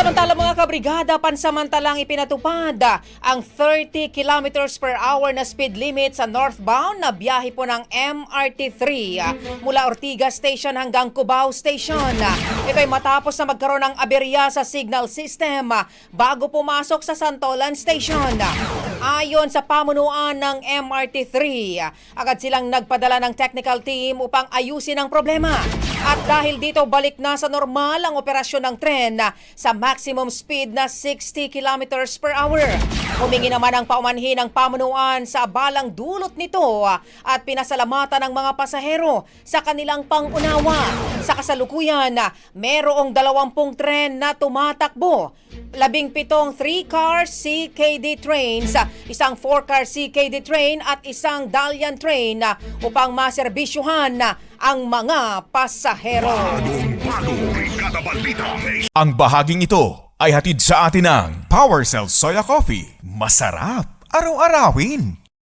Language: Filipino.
Samantala mga kabrigada, pansamantalang ipinatupad ang 30 kilometers per hour na speed limit sa northbound na biyahe po ng MRT3 mula Ortigas Station hanggang Cubao Station. Ito ay matapos na magkaroon ng aberya sa signal system bago pumasok sa Santolan Station. Ayon sa pamunuan ng MRT3, agad silang nagpadala ng technical team upang ayusin ang problema. At dahil dito, balik na sa normal ang operasyon ng tren sa maximum speed na 60 kilometers per hour. Humingi naman ang paumanhin ng pamunuan sa balang dulot nito at pinasalamatan ng mga pasahero sa kanilang pangunawa. Sa kasalukuyan, merong 20 tren na tumatakbo. 17 3-car CKD trains, isang 4-car CKD train at isang Dalian train upang maserbisyuhan ang mga pasahero. Ang bahaging ito ay hatid sa atin ng PowerCell Soya Coffee. Masarap araw-arawin.